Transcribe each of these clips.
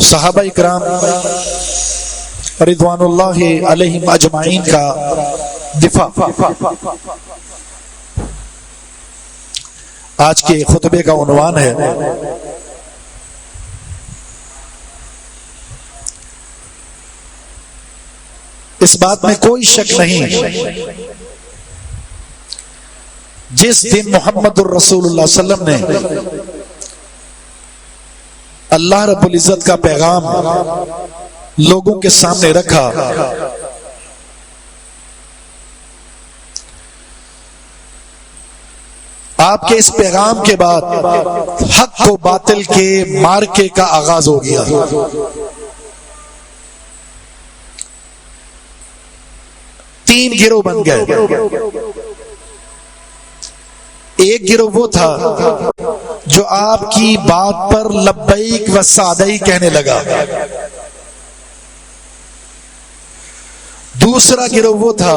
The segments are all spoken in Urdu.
صحابہ اکرام رضوان اللہ علیہم اجمعین کا دفاع آج کے خطبے کا عنوان ہے۔ اس بات میں کوئی شک نہیں، جس دن محمد الرسول اللہ صلی اللہ علیہ وسلم نے اللہ رب العزت کا پیغام لوگوں کے سامنے رکھا، آپ کے اس پیغام کے بعد حق و باطل کے مارکے کا آغاز ہو گیا۔ تین گروہ بن گئے۔ ایک گروہ وہ تھا جو آپ کی بات پر لبیک و سعدئی کہنے لگا۔ دوسرا گروہ وہ تھا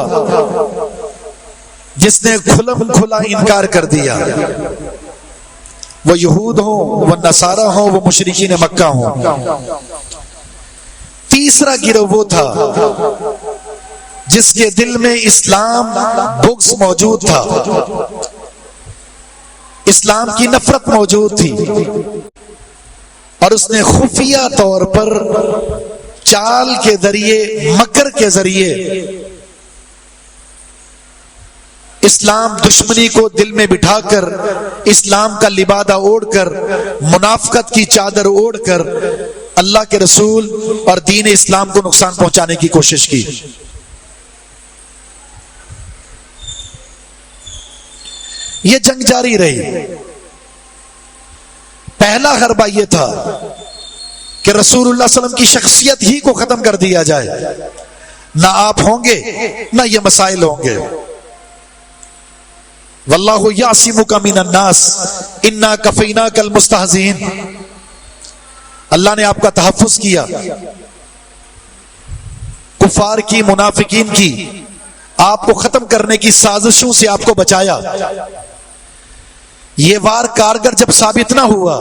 جس نے کھلم کھلا انکار کر دیا، وہ یہود ہوں، وہ نصارہ ہوں، وہ مشرکین مکہ ہوں۔ تیسرا گروہ وہ تھا جس کے دل میں اسلام بغض موجود تھا، اسلام کی نفرت موجود تھی، اور اس نے خفیہ طور پر چال کے ذریعے، مکر کے ذریعے اسلام دشمنی کو دل میں بٹھا کر، اسلام کا لبادہ اوڑھ کر، منافقت کی چادر اوڑھ کر اللہ کے رسول اور دین اسلام کو نقصان پہنچانے کی کوشش کی۔ یہ جنگ جاری رہی۔ پہلا حربہ یہ تھا کہ رسول اللہ صلی اللہ علیہ وسلم کی شخصیت ہی کو ختم کر دیا جائے، نہ آپ ہوں گے نہ یہ مسائل ہوں گے۔ واللہ یعصمک من الناس انا کفیناک المستہزئین، اللہ نے آپ کا تحفظ کیا، کفار کی، منافقین کی، آپ کو ختم کرنے کی سازشوں سے آپ کو بچایا۔ یہ وار کارگر جب ثابت نہ ہوا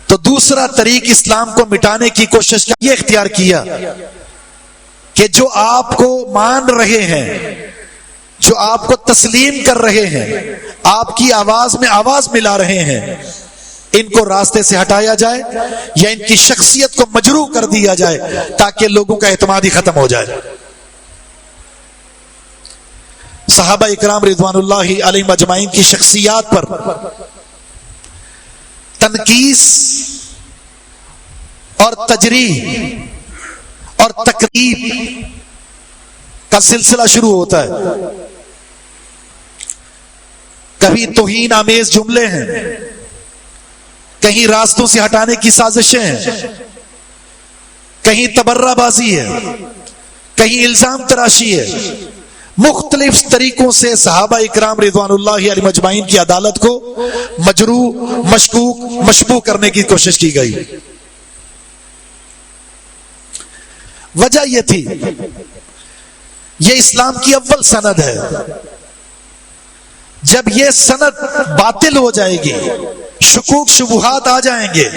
تو دوسرا طریق اسلام کو مٹانے کی کوشش یہ اختیار کیا کہ جو آپ کو مان رہے ہیں، جو آپ کو تسلیم کر رہے ہیں، آپ کی آواز میں آواز ملا رہے ہیں، ان کو راستے سے ہٹایا جائے یا ان کی شخصیت کو مجروح کر دیا جائے تاکہ لوگوں کا اعتماد ہی ختم ہو جائے۔ صحابہ اکرام رضوان اللہ علیہم اجمعین کی شخصیات پر تنقیص اور تجریح اور تقریب کا سلسلہ شروع ہوتا ہے۔ کبھی توہین آمیز جملے ہیں، کہیں راستوں سے ہٹانے کی سازشیں ہیں، کہیں تبرہ بازی ہے، کہیں الزام تراشی ہے۔ مختلف طریقوں سے صحابہ اکرام رضوان اللہ علیہم اجمعین کی عدالت کو مجروح، مشکوک، مشبوہ کرنے کی کوشش کی گئی۔ وجہ یہ تھی، یہ اسلام کی اول سند ہے، جب یہ سند باطل ہو جائے گی، شکوک شبہات آ جائیں گے،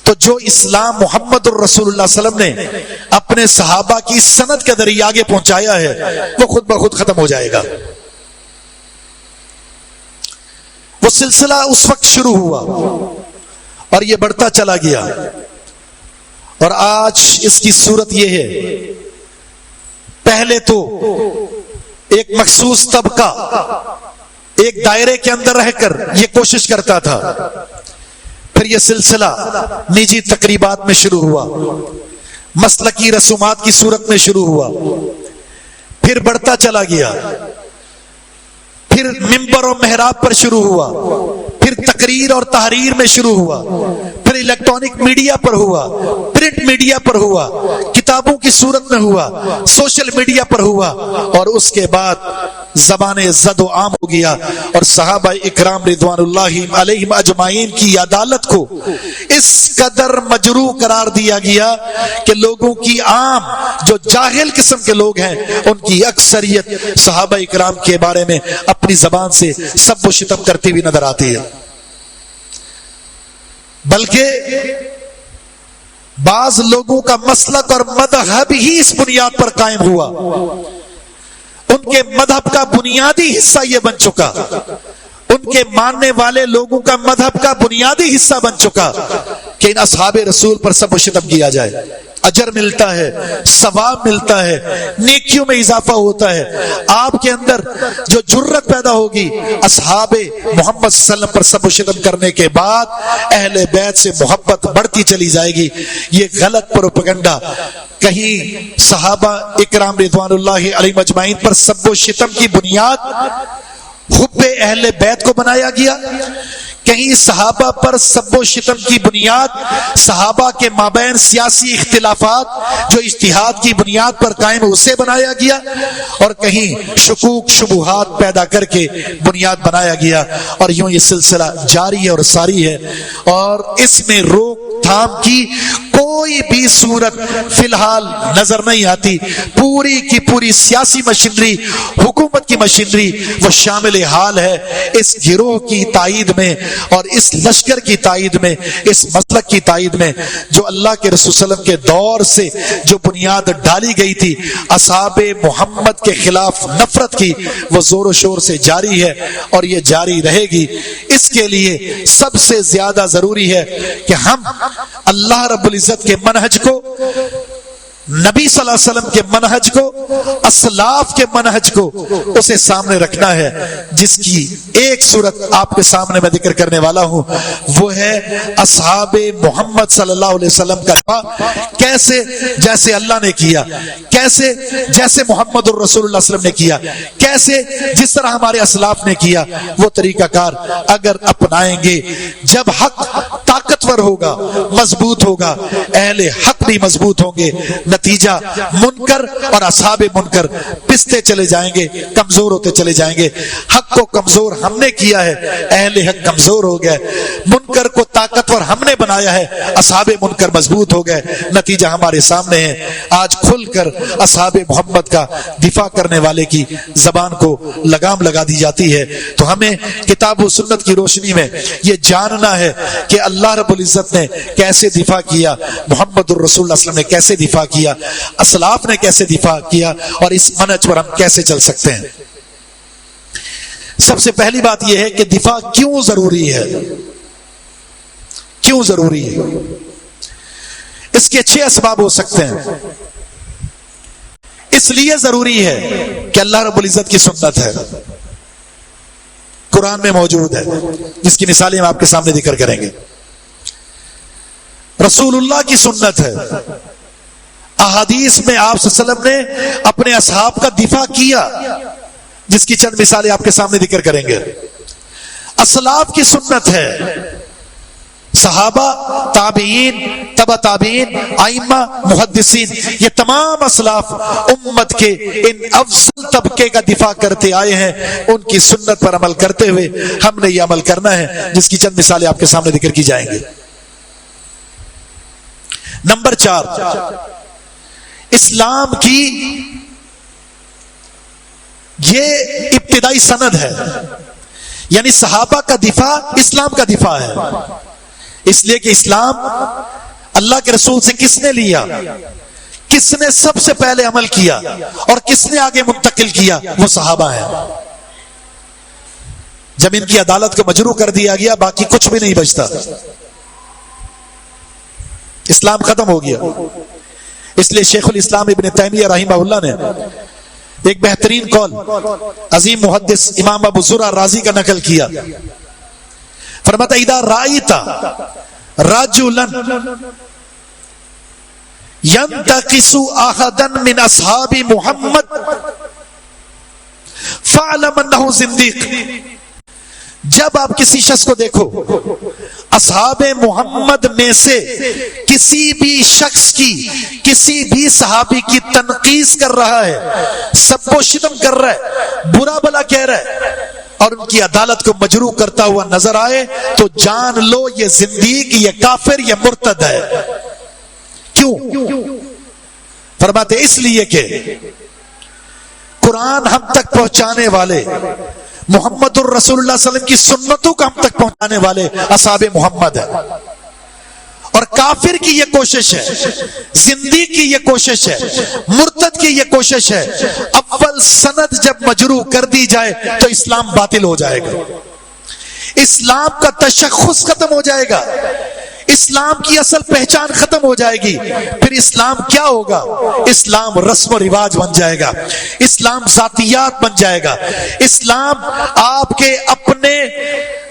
تو جو اسلام محمد الرسول اللہ صلی اللہ علیہ وسلم نے اپنے صحابہ کی سند کے ذریعے آگے پہنچایا ہے وہ خود بخود ختم ہو جائے گا۔ وہ سلسلہ اس وقت شروع ہوا اور یہ بڑھتا چلا گیا، اور آج اس کی صورت یہ ہے، پہلے تو ایک مخصوص طبقہ ایک دائرے کے اندر رہ کر یہ کوشش کرتا تھا، پھر یہ سلسلہ نجی تقریبات میں شروع ہوا، مسلکی رسومات کی صورت میں شروع ہوا، پھر بڑھتا چلا گیا، پھر منبر و محراب پر شروع ہوا، پھر تقریر اور تحریر میں شروع ہوا، پھر الیکٹرانک میڈیا پر ہوا، پرنٹ میڈیا پر ہوا، کتابوں کی صورت میں ہوا، سوشل میڈیا پر ہوا، اور اس کے بعد زبان زد و عام ہو گیا، اور صحابہ اکرام رضوان اللہ علیہم اجمعین کی عدالت کو اس قدر مجروح قرار دیا گیا کہ لوگوں کی عام جو جاہل قسم کے لوگ ہیں ان کی اکثریت صحابہ اکرام کے بارے میں اپنی زبان سے سب و شتم کرتی ہوئی نظر آتی ہے۔ بلکہ بعض لوگوں کا مسلک اور مذہب ہی اس بنیاد پر قائم ہوا، ان کے مذہب کا بنیادی حصہ یہ بن چکا، ان کے ماننے والے لوگوں کا مذہب کا بنیادی حصہ بن چکا کہ ان اصحاب رسول پر سب و شتم کیا جائے، اجر ملتا ہے، ثواب ملتا ہے، نیکیوں میں اضافہ ہوتا ہے۔ آپ کے اندر جو جرت پیدا ہوگی اصحاب محمد صلی اللہ علیہ وسلم پر سب و شتم کرنے کے بعد، اہل بیت سے محبت بڑھتی چلی جائے گی۔ یہ غلط پروپیگنڈا، کہیں صحابہ اکرام رضوان اللہ علیہم اجمعین پر سب و شتم کی بنیاد حب اہل بیت کو بنایا گیا، کہیں صحابہ پر سب و شتم کی بنیاد صحابہ کے مابین سیاسی اختلافات جو اجتہاد کی بنیاد پر قائم اسے بنایا گیا، اور کہیں شکوک شبہات پیدا کر کے بنیاد بنایا گیا، اور یوں یہ سلسلہ جاری ہے اور ساری ہے، اور اس میں روک تھام کی کوئی بھی صورت فی الحال نظر نہیں آتی۔ پوری کی پوری سیاسی مشینری، حکومت کی مشینری وہ شامل حال ہے اس گروہ کی تائید میں اور اس لشکر کی تائید میں، اس مسلک کی تائید میں، جو اللہ کے رسول صلی اللہ علیہ وسلم کے دور سے جو بنیاد ڈالی گئی تھی اصحاب محمد کے خلاف نفرت کی، وہ زور و شور سے جاری ہے اور یہ جاری رہے گی۔ اس کے لیے سب سے زیادہ ضروری ہے کہ ہم اللہ رب العزت کے منہج کو، نبی صلی اللہ علیہ وسلم کے منہج کو، اسلاف کے منہج کو اسے سامنے رکھنا ہے، جس کی ایک صورت آپ کے سامنے میں ذکر کرنے والا ہوں، وہ ہے اصحاب محمد صلی اللہ علیہ وسلم کا دفاع کیسے، جیسے اللہ نے کیا، کیسے جیسے محمد الرسول اللہ صلی اللہ علیہ وسلم نے کیا، کیسے جس طرح ہمارے اسلاف نے کیا، وہ طریقہ کار اگر اپنائیں گے، جب حق طاقتور ہوگا، مضبوط ہوگا، اہل حق بھی مضبوط ہوں گے، نتیجہ منکر اور اصحاب منکر پستے چلے جائیں گے، کمزور ہوتے چلے جائیں گے۔ حق کو کمزور ہم نے کیا ہے، اہل حق کمزور ہو گئے، منکر کو طاقتور ہم نے بنایا ہے، اصحاب منکر مضبوط ہو گئے۔ نتیجہ ہمارے سامنے ہے، آج کھل کر اصحاب محمد کا دفاع کرنے والے کی زبان کو لگام لگا دی جاتی ہے۔ تو ہمیں کتاب و سنت کی روشنی میں یہ جاننا ہے کہ اللہ رب العزت نے کیسے دفاع کیا، محمد الرسول اللہ صلی اللہ علیہ وسلم نے کیسے دفاع کیا، اسلاف نے کیسے دفاع کیا، اور اس منہج پر ہم کیسے چل سکتے ہیں۔ سب سے پہلی بات یہ ہے کہ دفاع کیوں ضروری ہے، کیوں ضروری ہے؟ اس کے 6 اسباب ہو سکتے ہیں۔ اس لیے ضروری ہے کہ اللہ رب العزت کی سنت ہے، قرآن میں موجود ہے، جس کی مثالیں ہم آپ کے سامنے ذکر کریں گے۔ رسول اللہ کی سنت ہے، احادیث میں آپ صلی اللہ علیہ وسلم نے اپنے اصحاب کا دفاع کیا، جس کی چند مثالیں آپ کے سامنے ذکر کریں گے۔ اسلاف کی سنت ہے، صحابہ، تابعین، تبع تابعین، ائمہ، محدثین، یہ تمام اسلاف امت کے ان افضل طبقے کا دفاع کرتے آئے ہیں، ان کی سنت پر عمل کرتے ہوئے ہم نے یہ عمل کرنا ہے، جس کی چند مثالیں آپ کے سامنے ذکر کی جائیں گی۔ نمبر 4، اسلام کی یہ ابتدائی سند ہے، یعنی صحابہ کا دفاع اسلام کا دفاع ہے، اس لیے کہ اسلام اللہ کے رسول سے کس نے لیا، کس نے سب سے پہلے عمل کیا اور کس نے آگے منتقل کیا، وہ صحابہ ہیں۔ جب ان کی عدالت کو مجروح کر دیا گیا، باقی کچھ بھی نہیں بچتا، اسلام ختم ہو گیا۔ اس لیے شیخ الاسلام ابن تیمیہ رحمہ اللہ نے ایک بہترین قول عظیم محدث امام ابو زرع رازی کا نقل کیا، فرماتا اذا رأیت رجلا ينتقص احدا من اصحاب محمد فاعلم انه زنديق، جب آپ کسی شخص کو دیکھو اصحاب محمد میں سے کسی بھی شخص کی، کسی بھی صحابی کی تنقیص کر رہا ہے، سب کو شتم کر رہا ہے، برا بلا کہہ رہا ہے، اور ان کی عدالت کو مجروح کرتا ہوا نظر آئے، تو جان لو یہ زندیق، یہ کافر، یہ مرتد ہے۔ کیوں؟ فرماتے اس لیے کہ قرآن ہم تک پہنچانے والے، محمد الرسول اللہ صلی اللہ علیہ وسلم کی سنتوں کو ہم تک پہنچانے والے اصحاب محمد ہیں، اور کافر کی یہ کوشش ہے، زندیق کی یہ کوشش ہے، مرتد کی یہ کوشش ہے، اول سند جب مجروح کر دی جائے تو اسلام باطل ہو جائے گا، اسلام کا تشخص ختم ہو جائے گا، اسلام کی اصل پہچان ختم ہو جائے گی۔ پھر اسلام کیا ہوگا؟ اسلام رسم و رواج بن جائے گا، اسلام ذاتیات بن جائے گا، اسلام آپ کے اپنے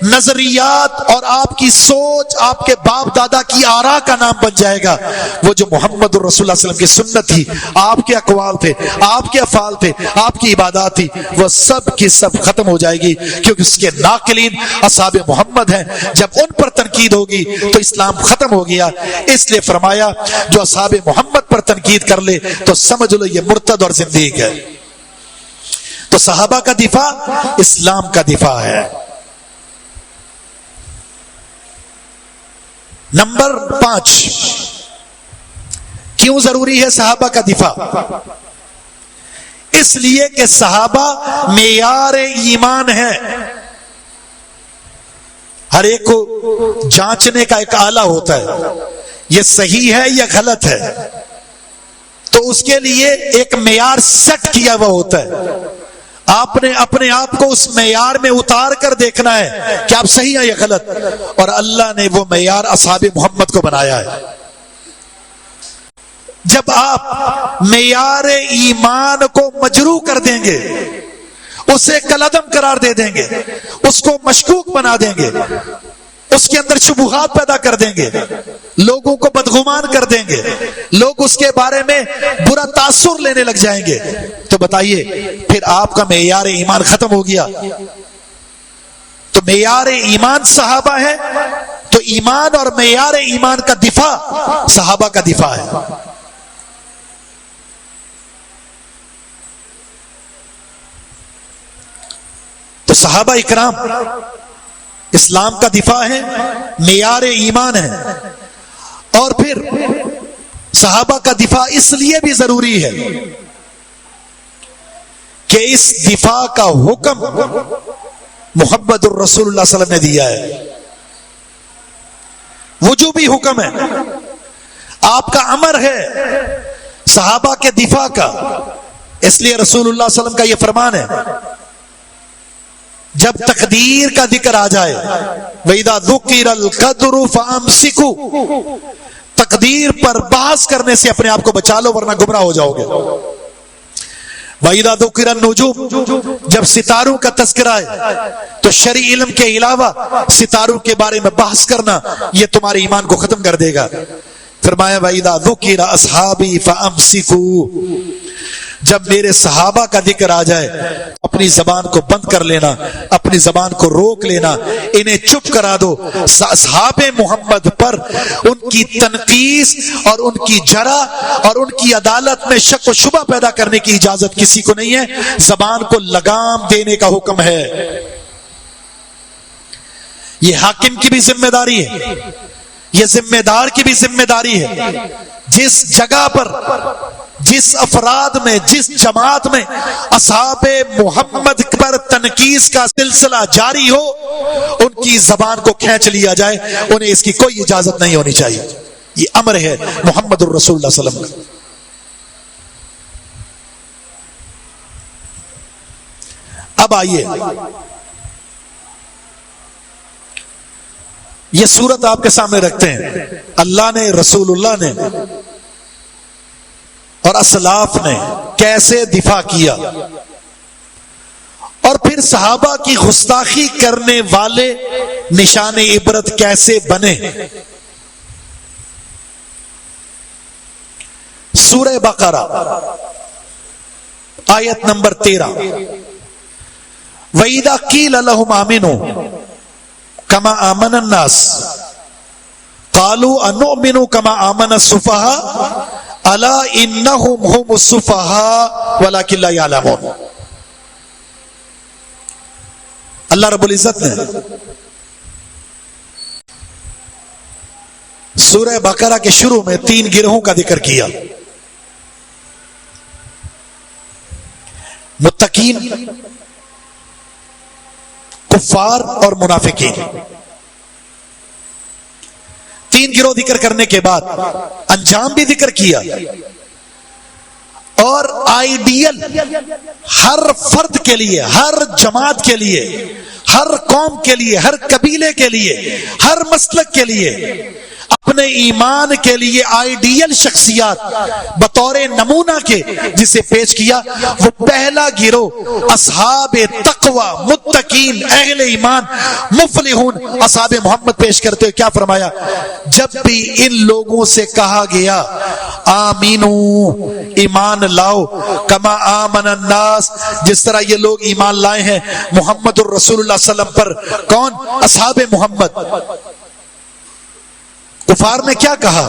نظریات اور آپ کی سوچ، آپ کے باپ دادا کی آراء کا نام بن جائے گا۔ وہ جو محمد رسول اللہ صلی اللہ علیہ وسلم کی سنت تھی، آپ کے اقوال تھے، آپ کے افعال تھے، آپ کی عبادات تھی، وہ سب کی سب ختم ہو جائے گی، کیونکہ اس کے ناقلین اصحاب محمد ہیں۔ جب ان پر تنقید ہوگی تو اسلام ختم ہو گیا۔ اس لیے فرمایا جو اصحاب محمد پر تنقید کر لے تو سمجھ لو یہ مرتد اور زندیق ہے۔ تو صحابہ کا دفاع اسلام کا دفاع ہے۔ نمبر 5، کیوں ضروری ہے صحابہ کا دفاع؟ اس لیے کہ صحابہ معیار ایمان ہے۔ ہر ایک کو جانچنے کا ایک آلہ ہوتا ہے، یہ صحیح ہے یا غلط ہے، تو اس کے لیے ایک معیار سیٹ کیا ہوا ہوتا ہے۔ آپ نے اپنے آپ کو اس معیار میں اتار کر دیکھنا ہے کہ آپ صحیح ہیں یا غلط، اور اللہ نے وہ معیار اصحاب محمد کو بنایا ہے۔ جب آپ معیار ایمان کو مجروح کر دیں گے، اسے کالعدم قرار دے دیں گے، اس کو مشکوک بنا دیں گے، اس کے اندر شبہات پیدا کر دیں گے، لوگوں کو بدگمان کر دیں گے، لوگ اس کے بارے میں برا تاثر لینے لگ جائیں گے، تو بتائیے پھر آپ کا معیار ایمان ختم ہو گیا۔ تو معیار ایمان صحابہ ہے، تو ایمان اور معیار ایمان کا دفاع صحابہ کا دفاع ہے۔ تو صحابہ اکرام اسلام کا دفاع ہے، معیار ایمان ہے۔ اور پھر صحابہ کا دفاع اس لیے بھی ضروری ہے کہ اس دفاع کا حکم محمد الرسول اللہ صلی اللہ علیہ وسلم نے دیا ہے، وجوبی حکم ہے، آپ کا امر ہے صحابہ کے دفاع کا۔ اس لیے رسول اللہ صلی اللہ علیہ وسلم کا یہ فرمان ہے، جب تقدیر کا ذکر آ جائے، وَإِذَا ذُكِرَ الْقَدْرُ فَأَمْسِكُوا، تقدیر پر بحث کرنے سے اپنے آپ کو بچا لو ورنہ گمراہ ہو جاؤ گے۔ وَإِذَا ذُكِرَ النُّجُومُ، جب ستاروں کا تذکرہ ہے تو شرعی علم کے علاوہ ستاروں کے بارے میں بحث کرنا یہ تمہارے ایمان کو ختم کر دے گا۔ فرمایا وَإِذَا ذُكِرَ أَصْحَابِي فَأَمْسِكُوا، جب میرے صحابہ کا ذکر آ جائے اپنی زبان کو بند کر لینا، اپنی زبان کو روک لینا، انہیں چپ کرا دو۔ اصحاب محمد پر ان کی تنقیص اور ان کی جرح اور ان کی عدالت میں شک و شبہ پیدا کرنے کی اجازت کسی کو نہیں ہے۔ زبان کو لگام دینے کا حکم ہے۔ یہ حاکم کی بھی ذمہ داری ہے، یہ ذمہ دار کی بھی ذمہ داری ہے۔ جس جگہ پر، جس افراد میں، جس جماعت میں اصحاب محمد پر تنقیص کا سلسلہ جاری ہو، ان کی زبان کو کھینچ لیا جائے، انہیں اس کی کوئی اجازت نہیں ہونی چاہیے۔ یہ امر ہے محمد الرسول اللہ صلی اللہ علیہ وسلم کا۔ اب آئیے یہ صورت آپ کے سامنے رکھتے ہیں، اللہ نے، رسول اللہ نے اور اسلاف نے کیسے دفاع کیا، اور پھر صحابہ کی گستاخی کرنے والے نشان عبرت کیسے بنے۔ سورہ بقرہ آیت نمبر 13، وَإِذَا قِيلَ لَهُمْ آمِنُوا كَمَا آمَنَ النَّاسُ قَالُوا أَنُؤْمِنُ كَمَا آمَنَ السُّفَهَاءُ أَلَا إِنَّهُمْ هُمُ السُّفَهَاءُ وَلَكِنْ لَا يَعْلَمُونَ۔ اللہ رب العزت نے سورہ بقرہ کے شروع میں 3 گروہوں کا ذکر کیا، متقین، کفار اور منافقین۔ 3 گروہ ذکر کرنے کے بعد انجام بھی ذکر کیا، اور آئیڈیل ہر فرد کے لیے، ہر جماعت کے لیے، ہر قوم کے لیے، ہر قبیلے کے لیے، ہر مسلک کے لیے، اپنے ایمان کے لیے آئیڈیل شخصیات بطور نمونہ کے جسے پیش کیا، وہ پہلا گروہ اصحاب تقوی، متقین، اہل ایمان، مفلحون، اصحاب محمد پیش کرتے ہوئے کیا فرمایا؟ جب بھی ان لوگوں سے کہا گیا آمینو، ایمان لاؤ، کما آمن الناس، جس طرح یہ لوگ ایمان لائے ہیں محمد الرسول اللہ صلی اللہ علیہ وسلم پر، کون؟ اصحاب محمد۔ کفار نے کیا کہا؟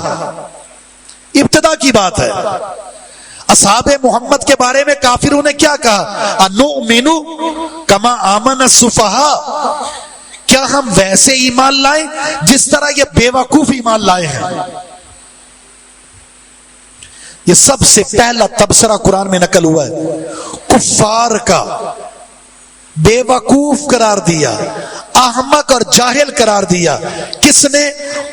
ابتدا کی بات ہے، اصحاب محمد کے بارے میں کافروں نے کیا کہا؟ انؤمن کما آمن السفہاء، کیا ہم ویسے ایمان لائیں جس طرح یہ بے وقوف ایمان لائے ہیں؟ یہ سب سے پہلا تبصرہ قرآن میں نقل ہوا ہے، کفار کا بے وقوف قرار دیا، احمق اور جاہل قرار دیا، کس نے؟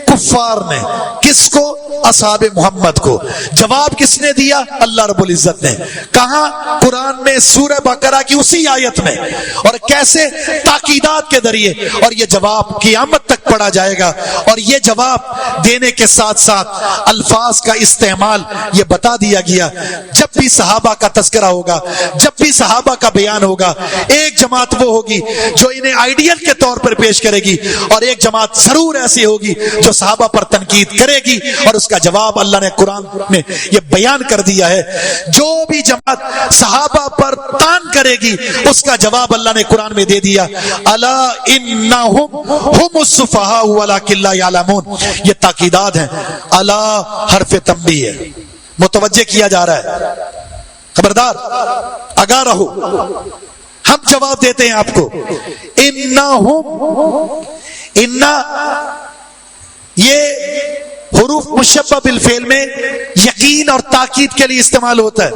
کفار نے۔ کس کو؟ اصحاب محمد کو۔ جواب کس نے دیا؟ اللہ رب العزت نے۔ کہاں؟ قرآن میں سورہ بقرہ کی اسی آیت میں، اور کیسے؟ تاکیدات کے ذریعے، اور یہ جواب قیامت تک پڑھا جائے گا، اور یہ جواب دینے کے ساتھ ساتھ الفاظ کا استعمال یہ بتا دیا گیا، جب بھی صحابہ کا تذکرہ ہوگا، جب بھی صحابہ کا بیان ہوگا، ایک جماعت وہ ہوگی جو انہیں آئیڈیل کے طور پر پیش کرے گی، اور ایک جماعت ضرور ایسی ہوگی جو صحابہ پر تنقید کرے گی، اور اس کا جواب اللہ نے قرآن میں یہ بیان کر دیا ہے۔ جو بھی جماعت صحابہ پر تان کرے گی، اس کا جواب اللہ نے قرآن میں دے دیا، الا انہم ہم السفہاء ولکن لا یعلمون۔ یہ تاکیدات ہیں، الا حرف تنبیہ ہے، متوجہ کیا جا رہا ہے، خبردار، آگاہ رہو۔ ہم جواب دیتے ہیں آپ کو، انا یہ حروف مشبہ بالفعل میں یقین اور تاکید کے لیے استعمال ہوتا ہے،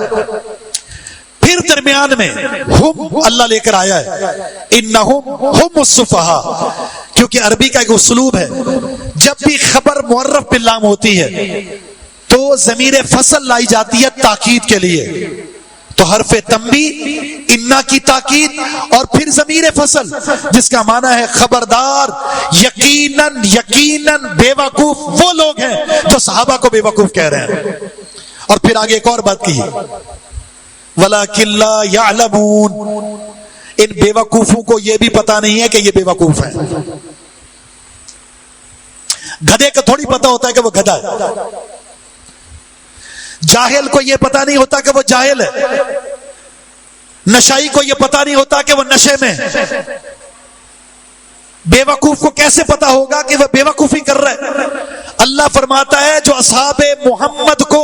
پھر درمیان میں ہم اللہ لے کر آیا ہے، انہم ہم السفہاء، کیونکہ عربی کا ایک اسلوب ہے، جب بھی خبر معرف باللام ہوتی ہے تو ضمیر فصل لائی جاتی ہے تاکید کے لیے، تو حرف تنبیہ، انا کی تاکید، اور پھر ضمیر فصل جس کا معنی ہے خبردار، یقیناً یقیناً بے وقوف وہ لوگ ہیں جو صحابہ کو بے وقوف کہہ رہے ہیں۔ اور پھر آگے ایک اور بات کی، وَلَكِنْ لَا يَعْلَمُونَ، ان بے وقوفوں کو یہ بھی پتا نہیں ہے کہ یہ بے وقوف ہیں۔ گدھے کو تھوڑی پتا ہوتا ہے کہ وہ گدھا ہے، جاہل کو یہ پتا نہیں ہوتا کہ وہ جاہل ہے، نشائی کو یہ پتا نہیں ہوتا کہ وہ نشے میں ہے۔ بے وقوف کو کیسے پتا ہوگا کہ وہ بے وقوفی کر رہا ہے؟ اللہ فرماتا ہے جو اصحاب محمد کو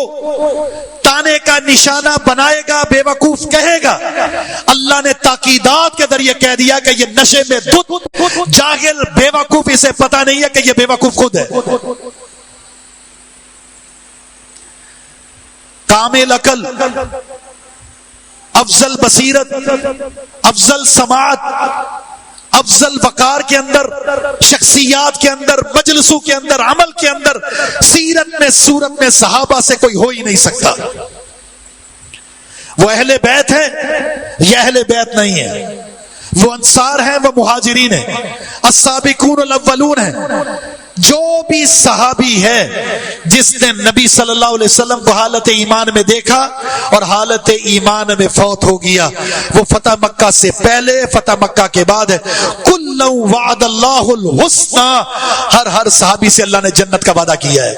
تانے کا نشانہ بنائے گا، بے وقوف کہے گا، اللہ نے تاکیدات کے ذریعے کہہ دیا کہ یہ نشے میں دھت، جاہل بے وقوف، اسے پتا نہیں ہے کہ یہ بے وقوف خود ہے۔ کامل عقل، افضل بصیرت، افضل سماعت، افضل وقار کے اندر، شخصیات کے اندر، مجلسوں کے اندر، عمل کے اندر، سیرت میں، صورت میں صحابہ سے کوئی ہو ہی نہیں سکتا۔ وہ اہل بیت ہیں، یہ اہل بیت نہیں ہے، وہ انصار ہیں، وہ مہاجرین ہیں، السابقون الاولون ہیں۔ جو بھی صحابی ہے جس نے نبی صلی اللہ علیہ وسلم کو حالت ایمان میں دیکھا اور حالت ایمان میں فوت ہو گیا، وہ فتح مکہ سے پہلے، فتح مکہ کے بعد ہے۔ کُلًّا وعد اللہ الحسنى، ہر صحابی سے اللہ نے جنت کا وعدہ کیا ہے۔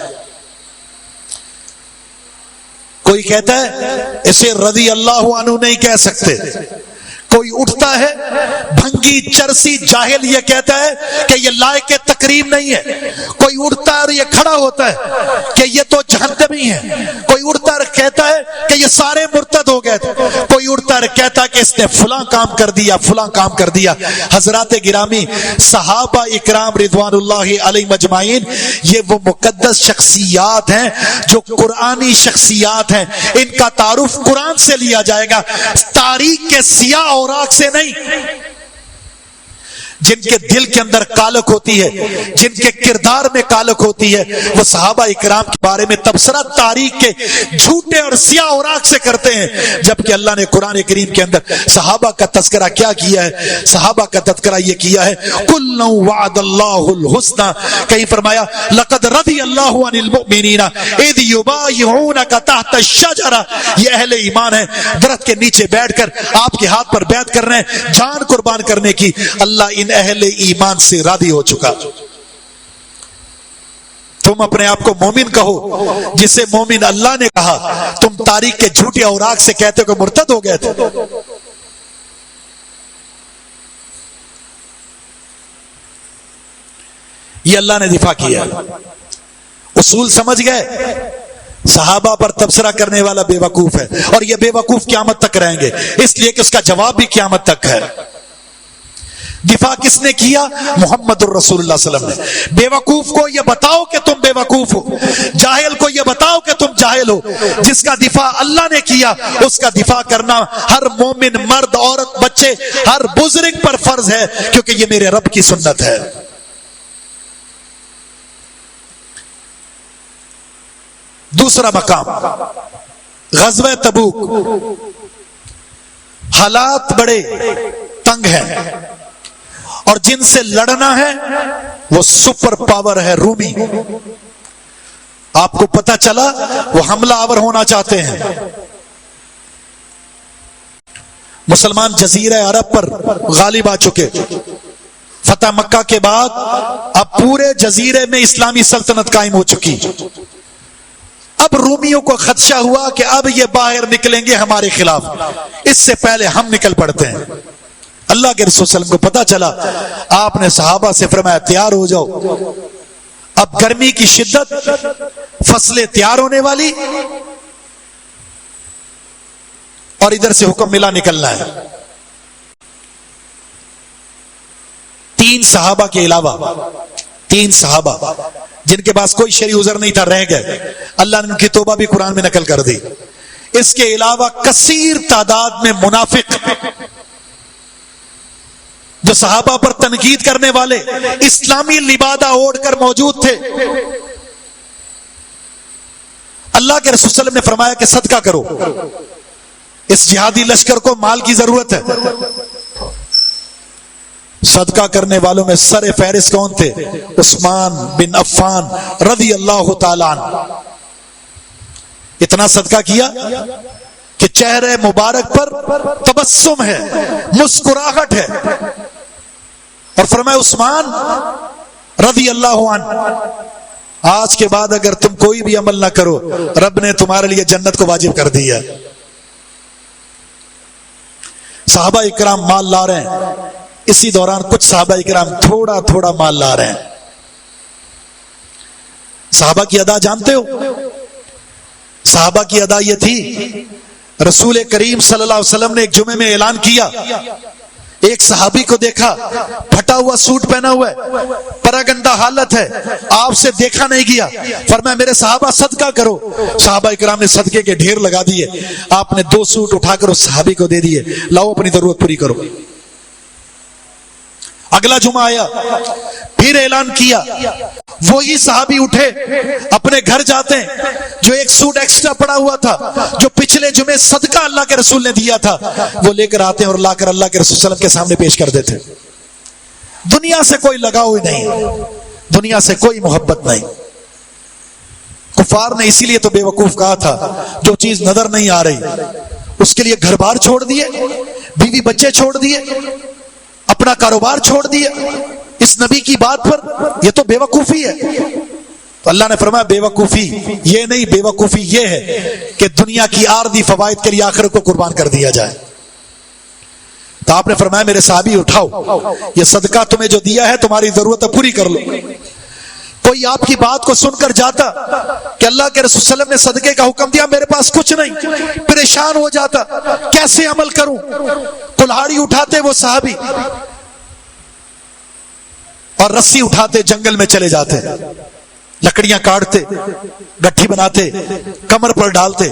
کوئی کہتا ہے اسے رضی اللہ عنہ نہیں کہہ سکتے، کوئی اٹھتا ہے بھنگی چرسی جاہل یہ کہتا ہے کہ یہ لائق تقریب نہیں ہے، کوئی اٹھتا ہے اور یہ کھڑا ہوتا ہے کہ یہ تو جہنمی ہے، کوئی اٹھتا ہے اور کہتا ہے کہ یہ سارے مرتد ہو گئے تھے، کوئی اٹھتا ہے اور کہتا ہے کہ اس نے فلاں کام کر دیا، فلاں کام کر دیا۔ حضرات گرامی، صحابہ اکرام رضوان اللہ علیہم اجمعین یہ وہ مقدس شخصیات ہیں جو قرآنی شخصیات ہیں، ان کا تعارف قرآن سے لیا جائے گا، تاریخ کے سیاہ اوراق سے نہیں۔ جن کے دل کے اندر کالک ہوتی ہے، جن کے کردار میں کالک ہوتی ہے، وہ صحابہ اکرام کے بارے میں تبصرہ تاریخ کے جھوٹے اور سیاہ اوراق سے کرتے ہیں، جبکہ اللہ نے قرآن کریم کے اندر صحابہ کا تذکرہ کیا کیا ہے؟ صحابہ کا تذکرہ یہ کیا ہے، کُلًّا وعد اللہ الحسنى، کہیں فرمایا لقد رضی اللہ عن المؤمنین اذ یبایعونک تحت الشجرہ، یہ اہل ایمان ہے، درخت کے نیچے بیٹھ کر آپ کے ہاتھ پر بیعت کر رہے ہیں جان قربان کرنے کی۔ اللہ ان اہل ایمان سے راضی ہو چکا۔ تم اپنے آپ کو مومن کہو، جسے مومن اللہ نے کہا، تم تاریخ کے جھوٹے اوراق سے کہتے ہو کہ مرتد ہو گئے تھے۔ یہ اللہ نے دفاع کیا، اصول سمجھ گئے؟ صحابہ پر تبصرہ کرنے والا بے وقوف ہے، اور یہ بے وقوف قیامت تک رہیں گے، اس لیے کہ اس کا جواب بھی قیامت تک ہے۔ دفاع کس نے کیا؟ محمد الرسول اللہ صلی اللہ علیہ وسلم نے۔ بے وقوف کو یہ بتاؤ کہ تم بے وقوف ہو، جاہل کو یہ بتاؤ کہ تم جاہل ہو۔ جس کا دفاع اللہ نے کیا، اس کا دفاع کرنا ہر مومن، مرد، عورت، بچے، ہر بزرگ پر فرض ہے، کیونکہ یہ میرے رب کی سنت ہے۔ دوسرا مقام غزوہ تبوک۔ حالات بڑے تنگ ہیں، اور جن سے لڑنا ہے وہ سپر پاور ہے، رومی۔ آپ کو پتا چلا وہ حملہ آور ہونا چاہتے ہیں۔ مسلمان جزیرہ عرب پر غالب آ چکے، فتح مکہ کے بعد اب پورے جزیرے میں اسلامی سلطنت قائم ہو چکی۔ اب رومیوں کو خدشہ ہوا کہ اب یہ باہر نکلیں گے ہمارے خلاف، اس سے پہلے ہم نکل پڑتے ہیں۔ اللہ کے رسول صلی اللہ علیہ وسلم کو پتا چلا، آپ نے صحابہ سے فرمایا تیار ہو جاؤ، اب گرمی کی شدت، فصلیں تیار ہونے والی، اور ادھر سے حکم ملا نکلنا ہے۔ 3 صحابہ کے علاوہ 3 صحابہ جن کے پاس کوئی شرعی عذر نہیں تھا رہ گئے، اللہ نے ان کی توبہ بھی قرآن میں نقل کر دی۔ اس کے علاوہ کثیر تعداد میں منافق جو صحابہ پر تنقید کرنے والے اسلامی لبادہ اوڑھ کر موجود تھے۔ اللہ کے رسول صلی اللہ علیہ وسلم نے فرمایا کہ صدقہ کرو، اس جہادی لشکر کو مال کی ضرورت ہے۔ صدقہ کرنے والوں میں سر فہرست کون تھے؟ عثمان بن عفان رضی اللہ تعالیٰ عنہ۔ اتنا صدقہ کیا کہ چہرے مبارک پر تبسم ہے، مسکراہٹ ہے، اور فرمایا عثمان رضی اللہ عنہ، آج کے بعد اگر تم کوئی بھی عمل نہ کرو، رب نے تمہارے لیے جنت کو واجب کر دیا۔ صحابہ اکرام مال لا رہے ہیں، اسی دوران کچھ صحابہ اکرام تھوڑا تھوڑا مال لا رہے ہیں۔ صحابہ کی ادا جانتے ہو؟ صحابہ کی ادا یہ تھی، رسول کریم صلی اللہ علیہ وسلم نے ایک جمعے میں اعلان کیا، ایک صحابی کو دیکھا پھٹا ہوا سوٹ پہنا ہوا ہے، پراگندہ حالت ہے، آپ سے دیکھا نہیں گیا، فرمایا میرے صحابہ صدقہ کرو۔ صحابہ اکرام نے صدقے کے ڈھیر لگا دیے، آپ نے 2 سوٹ اٹھا کر اس صحابی کو دے دیے، لاؤ اپنی ضرورت پوری کرو۔ اگلا جمعہ آیا، پھر اعلان کیا، وہی صحابی اٹھے، اپنے گھر جاتے ہیں، جو ایک سوٹ ایکسٹرا پڑا ہوا تھا، جو پچھلے جمعے صدقہ اللہ کے رسول نے دیا تھا، وہ لے کر آتے ہیں اور لا کر اللہ کے رسول صلی اللہ علیہ وسلم کے سامنے پیش کر دیتے۔ دنیا سے کوئی لگاؤ نہیں، دنیا سے کوئی محبت نہیں۔ کفار نے اسی لیے تو بے وقوف کہا تھا، جو چیز نظر نہیں آ رہی اس کے لیے گھر بار چھوڑ دیے، بیوی بچے چھوڑ دیے، اپنا کاروبار چھوڑ دیا اس نبی کی بات پر۔ یہ تو بے وقوفی ہے۔ تو اللہ نے فرمایا بے وقوفی یہ نہیں، بے وقوفی یہ ہے کہ دنیا کی عارضی فوائد کے لیے آخرت کو قربان کر دیا جائے۔ تو آپ نے فرمایا میرے صحابی اٹھاؤ، یہ صدقہ تمہیں جو دیا ہے تمہاری ضرورت پوری کر لو۔ کوئی آپ کی بات کو سن کر جاتا کہ اللہ کے رسول صلی اللہ علیہ وسلم نے صدقے کا حکم دیا، میرے پاس کچھ نہیں، پریشان ہو جاتا کیسے عمل کروں، کلہاڑی اٹھاتے وہ صحابی اور رسی اٹھاتے جنگل میں چلے جاتے، لکڑیاں کاٹتے، گٹھی بناتے, کمر پر ڈالتے,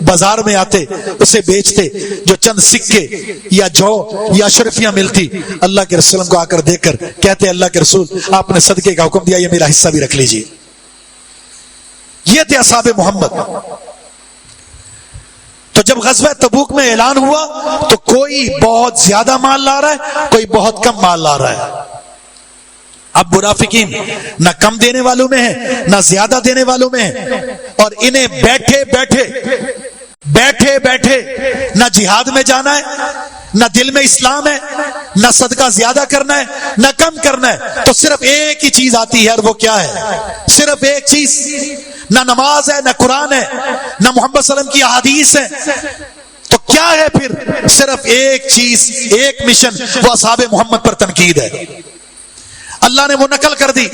بازار میں آتے, اسے بیچتے, جو چند سکے یا جو یا اشرفیاں ملتی, اللہ کے رسول کو آ کر دیکھ کر کہتے اللہ کے رسول آپ نے صدقے کا حکم دیا, یہ میرا حصہ بھی رکھ لیجیے. یہ تھے اصحاب محمد. تو جب غزوہ تبوک میں اعلان ہوا تو کوئی بہت زیادہ مال لا رہا ہے, کوئی بہت کم مال لا رہا ہے. اب منافقین نہ کم دینے والوں میں ہیں نہ زیادہ دینے والوں میں ہیں, اور انہیں بیٹھے بیٹھے نہ جہاد میں جانا ہے, نہ دل میں اسلام ہے, نہ صدقہ زیادہ کرنا ہے نہ کم کرنا ہے, تو صرف ایک ہی چیز آتی ہے, اور وہ کیا ہے؟ صرف ایک چیز. نہ نماز ہے, نہ قرآن ہے, نہ محمد صلی اللہ علیہ وسلم کی احادیث ہے. تو کیا ہے پھر؟ صرف ایک چیز, ایک مشن, وہ اصحاب محمد پر تنقید ہے. اللہ نے وہ نقل کر دی,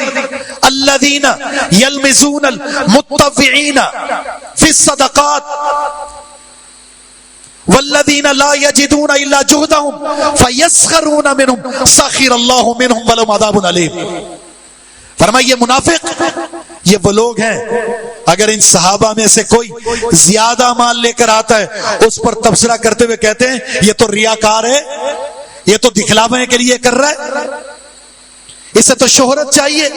الذین یلمزون المتطوعین فی الصدقات والذین لا یجدون الا جہدہم فیسخرون منہم سخر اللہ منہم ولہم عذاب علیم. فرمائیے منافق یہ وہ لوگ ہیں, اگر ان صحابہ میں سے کوئی زیادہ مال لے کر آتا ہے اس پر تبصرہ کرتے ہوئے کہتے ہیں یہ تو ریاکار ہے, یہ تو دکھلاوے کے لیے کر رہا ہے, اسے تو شہرت چاہیے.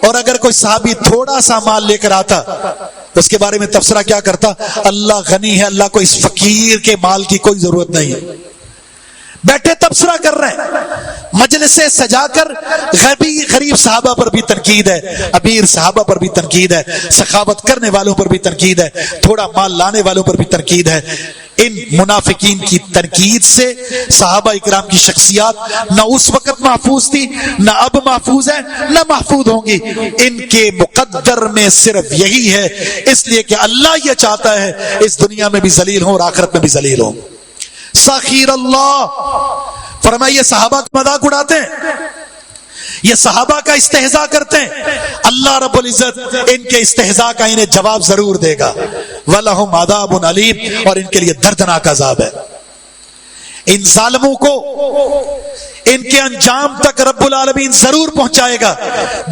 اور اگر کوئی صحابی تھوڑا سا مال لے کر آتا اس کے بارے میں تبصرہ کیا کرتا؟ اللہ غنی ہے, اللہ کو اس فقیر کے مال کی کوئی ضرورت نہیں ہے. بیٹھے تبصرہ کر رہے ہیں, مجلس سے سجا کر غریب صحابہ پر بھی تنقید ہے, امیر صحابہ پر بھی تنقید ہے, سخاوت کرنے والوں پر بھی تنقید ہے, تھوڑا مال لانے والوں پر بھی تنقید ہے. ان منافقین کی تنقید سے صحابہ اکرام کی شخصیات نہ اس وقت محفوظ تھی, نہ اب محفوظ ہے, نہ محفوظ ہوں گی. ان کے مقدر میں صرف یہی ہے, اس لیے کہ اللہ یہ چاہتا ہے اس دنیا میں بھی ذلیل ہوں اور آخرت میں بھی ذلیل ہوں. سخیر اللہ. فرمایا یہ صحابہ کا مذاق اڑاتے ہیں, یہ صحابہ کا استہزاء کرتے ہیں, اللہ رب العزت ان کے استہزاء کا انہیں جواب ضرور دے گا. وَلَهُمْ عَذَابٌ عَلِيمٌ, اور ان کے لیے دردناک عذاب ہے. ان ظالموں کو ان کے انجام تک رب العالمین ضرور پہنچائے گا,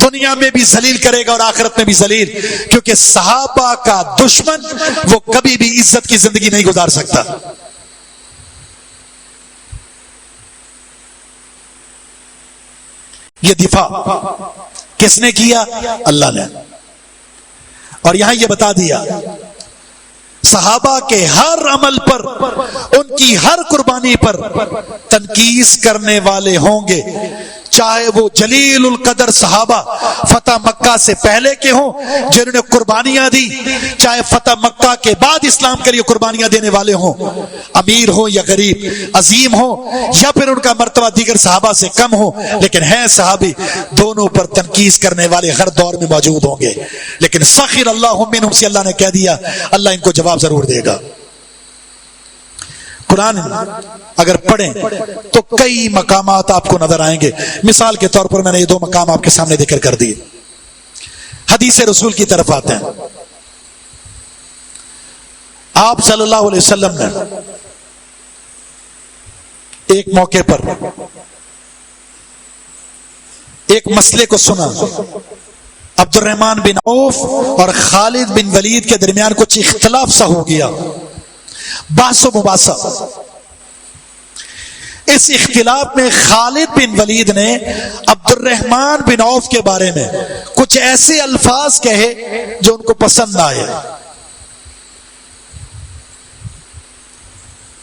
دنیا میں بھی ذلیل کرے گا اور آخرت میں بھی ذلیل, کیونکہ صحابہ کا دشمن وہ کبھی بھی عزت کی زندگی نہیں گزار سکتا. یہ دفاع کس نے کیا؟ اللہ نے. اور یہاں یہ بتا دیا صحابہ کے ہر عمل پر, ان کی ہر قربانی پر تنقید کرنے والے ہوں گے, چاہے وہ جلیل القدر صحابہ فتح مکہ سے پہلے کے ہوں جنہوں نے قربانیاں دی, چاہے فتح مکہ کے بعد اسلام کے لیے قربانیاں دینے والے ہوں, امیر ہوں یا غریب, عظیم ہوں یا پھر ان کا مرتبہ دیگر صحابہ سے کم ہو, لیکن ہیں صحابی, دونوں پر تنقید کرنے والے ہر دور میں موجود ہوں گے. لیکن سخر اللہ منہم سے اللہ نے کہہ دیا اللہ ان کو جواب ضرور دے گا. قرآن اگر پڑھیں تو کئی مقامات آپ کو نظر آئیں گے. مثال کے طور پر میں نے یہ 2 مقام آپ کے سامنے ذکر کر دیے. حدیث رسول کی طرف آتے ہیں. آپ صلی اللہ علیہ وسلم نے ایک موقع پر ایک مسئلے کو سنا. عبد الرحمن بن عوف اور خالد بن ولید کے درمیان کچھ اختلاف سا ہو گیا, بحث و مباحثہ. اس اختلاف میں خالد بن ولید نے عبد الرحمن بن عوف کے بارے میں کچھ ایسے الفاظ کہے جو ان کو پسند نہ آئے.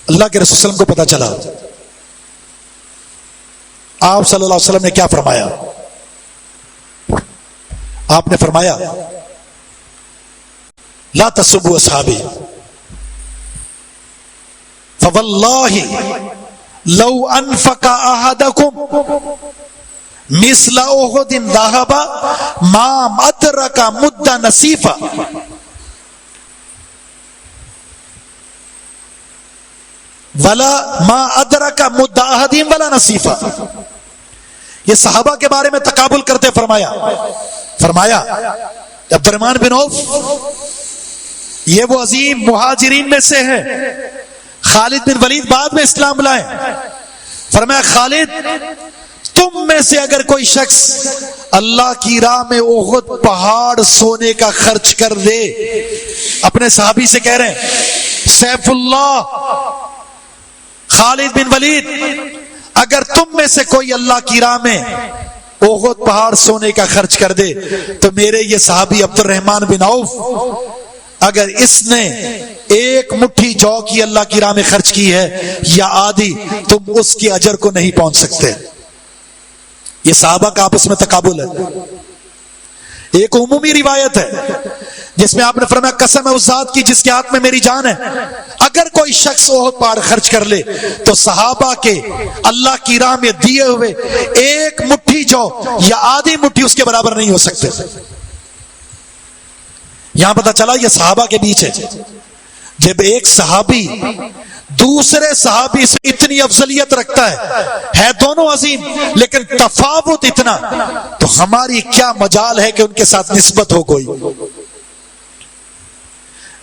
اللہ کے رسول صلی اللہ علیہ وسلم کو پتا چلا. آپ صلی اللہ علیہ وسلم نے کیا فرمایا؟ آپ نے فرمایا لا تسبوا اصحابی فواللہ لو انفق احدکم مثل احد ذهب ما ادرک مد نصیفا. ولا ما ادرک مد احد ولا نصیفا. یہ صحابہ کے بارے میں تقابل کرتے فرمایا عبد الرحمن بن عوف یہ وہ عظیم مہاجرین میں سے ہے, خالد بن ولید بعد میں اسلام لائے. فرمایا خالد تم میں سے اگر کوئی شخص اللہ کی راہ میں احد پہاڑ سونے کا خرچ کر دے، اپنے صحابی سے کہہ رہے ہیں، سیف اللہ خالد بن ولید، اگر تم میں سے کوئی اللہ کی راہ میں احد پہاڑ سونے کا خرچ کر دے تو میرے یہ صحابی عبد الرحمن بن عوف، اگر اس نے ایک مٹھی جو کی اللہ کی راہ میں خرچ کی ہے یا آدھی، تم اس کے اجر کو نہیں پہنچ سکتے۔ یہ صحابہ کا آپس میں تقابل ہے۔ ایک عمومی روایت ہے جس میں آپ نے فرمایا قسم ہے اس ذات کی جس کے ہاتھ میں میری جان ہے، اگر کوئی شخص احد پہاڑ خرچ کر لے تو صحابہ کے اللہ کی راہ میں دیے ہوئے ایک مٹھی جو یا آدھی مٹھی اس کے برابر نہیں ہو سکتے۔ یہاں پتہ چلا یہ صحابہ کے بیچ ہے۔ جب ایک صحابی دوسرے صحابی سے اتنی افضلیت رکھتا ہے دونوں عظیم لیکن تفاوت اتنا، تو ہماری کیا مجال ہے کہ ان کے ساتھ نسبت ہو کوئی۔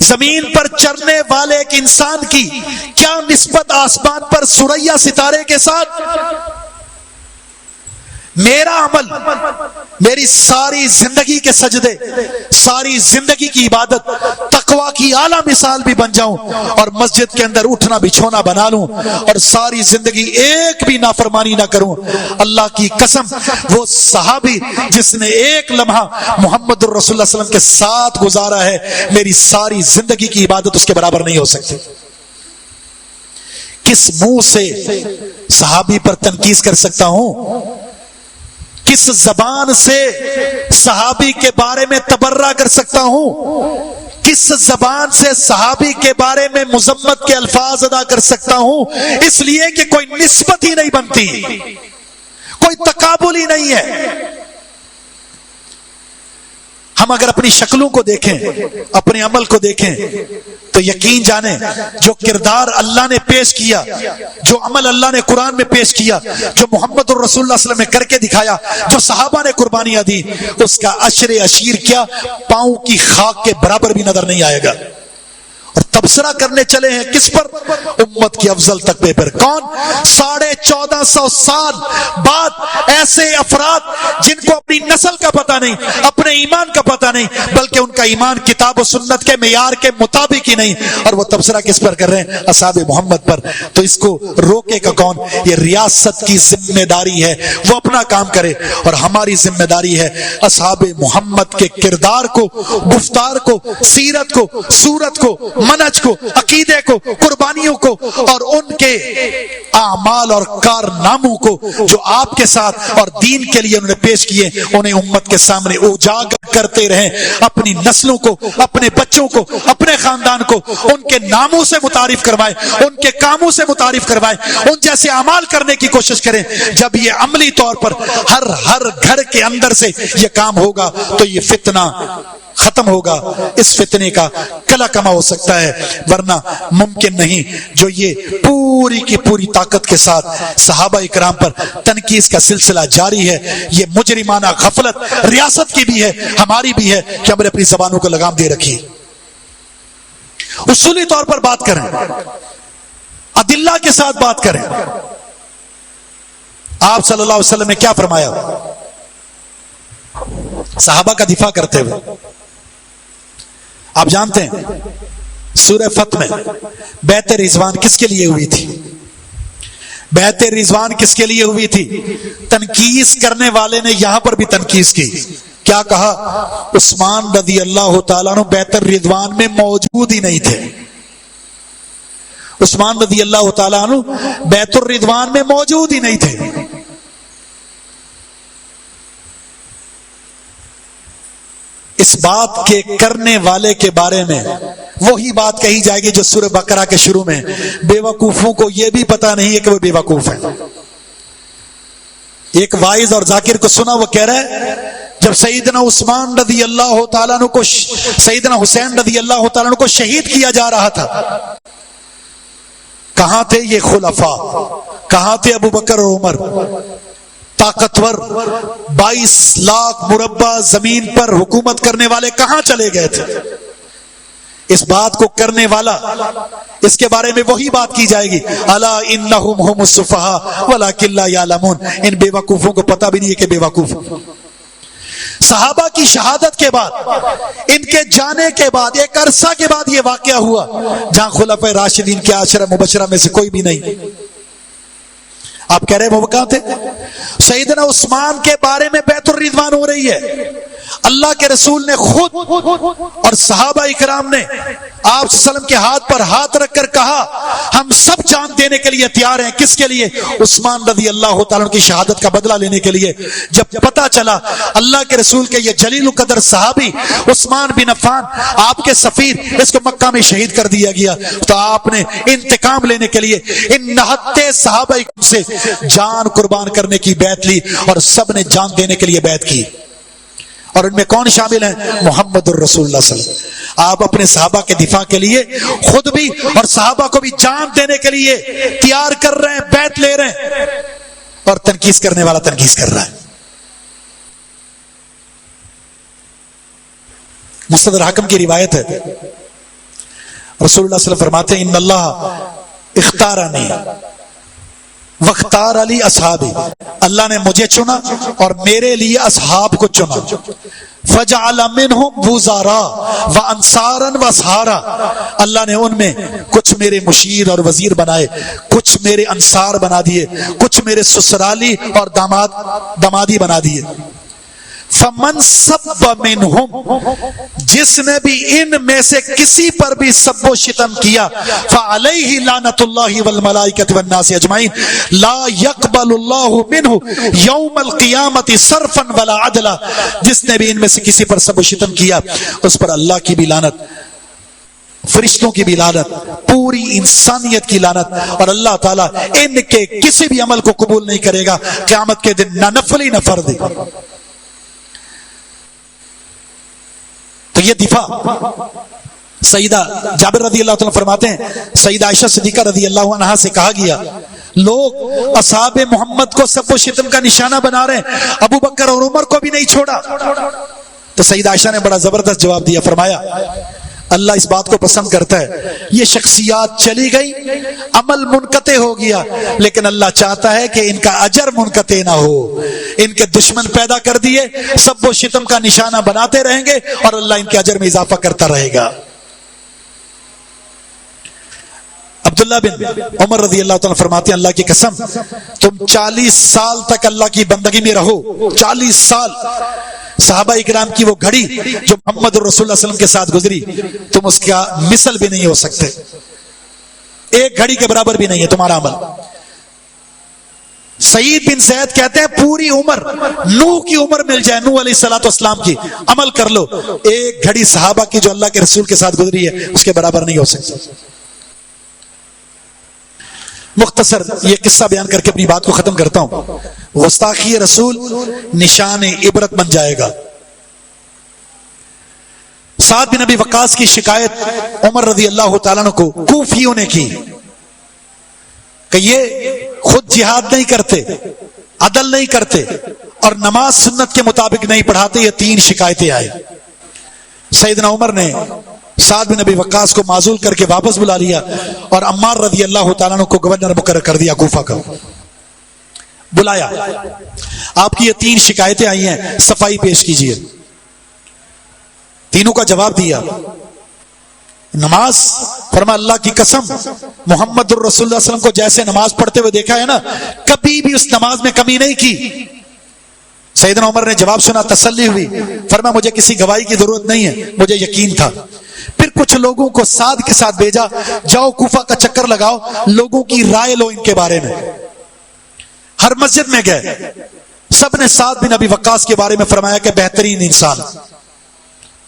زمین پر چرنے والے ایک انسان کی کیا نسبت آسمان پر ثریا ستارے کے ساتھ؟ میرا عمل، میری ساری زندگی کے سجدے، ساری زندگی کی عبادت تقویٰ کی اعلیٰ مثال بھی بن جاؤں اور مسجد کے اندر اٹھنا بچھونا بنا لوں اور ساری زندگی ایک بھی نافرمانی نہ کروں، اللہ کی قسم وہ صحابی جس نے ایک لمحہ محمد الرسول اللہ صلی اللہ علیہ وسلم کے ساتھ گزارا ہے، میری ساری زندگی کی عبادت اس کے برابر نہیں ہو سکتی۔ کس منہ سے صحابی پر تنقید کر سکتا ہوں؟ کس زبان سے صحابی کے بارے میں تبرہ کر سکتا ہوں؟ کس زبان سے صحابی کے بارے میں مذمت کے الفاظ ادا کر سکتا ہوں؟ اس لیے کہ کوئی نسبت ہی نہیں بنتی، کوئی تقابل ہی نہیں ہے۔ ہم اگر اپنی شکلوں کو دیکھیں، اپنے عمل کو دیکھیں تو یقین جانیں جو کردار اللہ نے پیش کیا، جو عمل اللہ نے قرآن میں پیش کیا، جو محمد الرسول اللہ صلی اللہ علیہ وسلم نے کر کے دکھایا، جو صحابہ نے قربانیاں دی، اس کا عشر عشیر کیا پاؤں کی خاک کے برابر بھی نظر نہیں آئے گا۔ اور تبصرہ کرنے چلے ہیں کس پر؟ امت کی افضل تقوی پر۔ کون؟ 1450 سال بعد ایسے افراد جن کو اپنی نسل کا پتہ نہیں، اپنے ایمان کا پتہ نہیں، بلکہ ان کا ایمان کتاب و سنت کے معیار کے مطابق ہی نہیں، اور وہ تبصرہ کس پر کر رہے ہیں؟ اصحاب محمد پر۔ تو اس کو روکے گا کون؟ یہ ریاست کی ذمہ داری ہے، وہ اپنا کام کرے، اور ہماری ذمہ داری ہے اصحاب محمد کے کردار کو، گفتار کو، سیرت کو، صورت کو، منہج کو، عقیدے کو، قربانیوں کو، اور ان کے اعمال اور کارناموں کو جو آپ کے ساتھ اور دین کے لیے انہوں نے پیش کیے، انہیں امت کے سامنے اجاگر کرتے رہیں۔ اپنی نسلوں کو، اپنے بچوں کو، اپنے خاندان کو ان کے ناموں سے متعارف کروائیں، ان کے کاموں سے متعارف کروائیں، ان جیسے اعمال کرنے کی کوشش کریں۔ جب یہ عملی طور پر ہر گھر کے اندر سے یہ کام ہوگا تو یہ فتنہ ختم ہوگا، اس فتنے کا کلا کما ہو سکتا ہے، ورنہ ممکن نہیں۔ جو یہ پوری کی پوری طاقت کے ساتھ صحابہ اکرام پر تنقید کا سلسلہ جاری ہے، یہ مجرمانہ غفلت ریاست کی بھی ہے، ہماری بھی ہے کہ ہم نے اپنی زبانوں کو لگام دے رکھی۔ اصولی طور پر بات کریں، ادلہ کے ساتھ بات کریں۔ آپ صلی اللہ علیہ وسلم نے کیا فرمایا صحابہ کا دفاع کرتے ہوئے؟ آپ جانتے ہیں سورہ فتح میں بیعت رضوان کس کے لیے ہوئی تھی؟ بیعت رضوان کس کے لیے ہوئی تھی؟ تنقید کرنے والے نے یہاں پر بھی تنقید کی، کیا کہا؟ عثمان رضی اللہ تعالیٰ عنہ بیعت رضوان میں موجود ہی نہیں تھے۔ عثمان رضی اللہ تعالیٰ عنہ بیعت الرضوان میں موجود ہی نہیں تھے۔ اس بات کے کرنے والے کے بارے میں وہی بات کہی جائے گی جو سورہ بقرہ کے شروع میں، بے وقوفوں کو یہ بھی پتا نہیں ہے کہ وہ بے وقوف ہیں۔ ایک واعظ اور ذاکر کو سنا، وہ کہہ رہا ہے جب سیدنا عثمان رضی اللہ تعالیٰ عنہ کو، سیدنا حسین رضی اللہ تعالیٰ عنہ کو شہید کیا جا رہا تھا، کہاں تھے یہ خلفاء؟ کہاں تھے ابو بکر اور عمر؟ طاقتور 22 لاکھ مربع زمین پر حکومت کرنے والے کہاں چلے گئے تھے؟ اس بات کو کرنے والا، اس کے بارے میں وہی بات کی جائے گی، الا انہم هم السفہاء ولکن لا یعلمون، ان بے وقوفوں کو پتہ بھی نہیں ہے کہ بے وقوف۔ صحابہ کی شہادت کے بعد، ان کے جانے کے بعد، ایک عرصہ کے بعد یہ واقعہ ہوا جہاں خلفائے راشدین کے عشرہ مبشرہ میں سے کوئی بھی نہیں۔ آپ کہہ رہے ہیں وہ کہاں تھے؟ سیدنا عثمان کے بارے میں بیعت الرضوان ہو رہی ہے، اللہ کے رسول نے خود اور صحابہ اکرام نے آپ صلی اللہ علیہ وسلم کے ہاتھ پر ہاتھ رکھ کر کہا ہم سب جان دینے کے لیے تیار ہیں۔ کس کے لیے؟ عثمان رضی اللہ تعالیٰ عنہ کی شہادت کا بدلہ لینے کے لیے۔ جب پتہ چلا اللہ کے رسول کے یہ جلیل القدر صحابی عثمان بن عفان، آپ کے سفیر، اس کو مکہ میں شہید کر دیا گیا، تو آپ نے انتقام لینے کے لیے ان 69 صحابہ سے جان قربان کرنے کی بیعت لی، اور سب نے جان دینے کے لیے بیعت کی۔ اور ان میں کون شامل ہیں؟ محمد الرسول اللہ صلی اللہ علیہ وسلم۔ آپ اپنے صحابہ کے دفاع کے لیے خود بھی اور صحابہ کو بھی جان دینے کے لیے تیار کر رہے ہیں، بیعت لے رہے ہیں، اور تنقید کرنے والا تنقید کر رہا ہے۔ مستدرک الحاکم کی روایت ہے، رسول اللہ صلی اللہ علیہ وسلم فرماتے ہیں ان اللہ اختارنی وختار علی اصحابی، اللہ نے مجھے چنا اور میرے لیے اصحاب کو چنا، فجعل منہم وزراء وانصارا واسحارا، اللہ نے ان میں کچھ میرے مشیر اور وزیر بنائے، کچھ میرے انصار بنا دیے، کچھ میرے سسرالی اور دامادی بنا دیے۔ فمن سب منہم، جس نے بھی ان میں سے کسی پر بھی سب و شتم کیا، فعلیہ لعنت اللہ والملائکۃ والناس اجمعین، لا یقبل اللہ منہ یوم القیامت صرفا ولا عدلا، جس نے بھی ان میں سے کسی پر سب و شتم کیا اس پر اللہ کی بھی لعنت، فرشتوں کی بھی لعنت، پوری انسانیت کی لعنت، اور اللہ تعالیٰ ان کے کسی بھی عمل کو قبول نہیں کرے گا قیامت کے دن، نہ نفلی نہ فردی۔ تو یہ دفاع سیدہ جابر رضی اللہ عنہ فرماتے ہیں سیدہ عائشہ صدیقہ رضی اللہ عنہا سے کہا گیا لوگ اصحاب محمد کو سب و شتم کا نشانہ بنا رہے ہیں، ابو بکر اور عمر کو بھی نہیں چھوڑا۔ تو سیدہ عائشہ نے بڑا زبردست جواب دیا، فرمایا اللہ اس بات کو پسند کرتا ہے، یہ شخصیات چلی گئی، عمل منقطع ہو گیا، لیکن اللہ چاہتا ہے کہ ان کا اجر منقطع نہ ہو، ان کے دشمن پیدا کر دیے، سب و شتم کا نشانہ بناتے رہیں گے اور اللہ ان کے اجر میں اضافہ کرتا رہے گا۔ عبداللہ بن عمر رضی اللہ تعالیٰ فرماتے ہیں اللہ کی قسم تم 40 سال تک اللہ کی بندگی میں رہو، 40 سال، صحابہ اکرام کی وہ گھڑی جو محمد الرسول اللہ صلی اللہ علیہ وسلم کے ساتھ گزری تم اس کا مثل بھی نہیں ہو سکتے، ایک گھڑی کے برابر بھی نہیں ہے تمہارا عمل۔ سعید بن زید کہتے ہیں پوری عمر نوح کی عمر مل جائے، نوح علیہ الصلوۃ والسلام کی، عمل کر لو، ایک گھڑی صحابہ کی جو اللہ کے رسول کے ساتھ گزری ہے اس کے برابر نہیں ہو سکتی۔ مختصر یہ قصہ بیان کر کے اپنی بات کو ختم کرتا ہوں۔ گستاخی رسول نشان عبرت بن جائے گا۔ سعد بن ابی وقاص کی شکایت عمر رضی اللہ تعالیٰ عنہ کو کوفیوں نے کی کہ یہ خود جہاد نہیں کرتے، عدل نہیں کرتے اور نماز سنت کے مطابق نہیں پڑھاتے، یہ 3 شکایتیں آئی۔ سیدنا عمر نے سعد بن ابی وقاص کو معزول کر کے واپس بلا لیا اور عمار رضی اللہ تعالیٰ عنہ کو گورنر مقرر کر دیا کوفہ کا، بلایا، آپ کی یہ 3 شکایتیں آئی ہیں، صفائی پیش کیجئے۔ تینوں کا جواب دیا۔ نماز، فرما اللہ کی قسم محمد الرسول اللہ صلی اللہ علیہ وسلم کو جیسے نماز پڑھتے ہوئے دیکھا ہے نا، کبھی بھی اس نماز میں کمی نہیں کی۔ سیدنا عمر نے جواب سنا، تسلی ہوئی، فرما مجھے کسی گواہی کی ضرورت نہیں ہے، مجھے یقین تھا۔ پھر کچھ لوگوں کو سعد کے ساتھ بھیجا، جاؤ کوفہ کا چکر لگاؤ، لوگوں کی رائے لو ان کے بارے میں۔ ہر مسجد میں گئے، سب نے سعد بن ابی وقاص کے بارے میں فرمایا کہ بہترین انسان،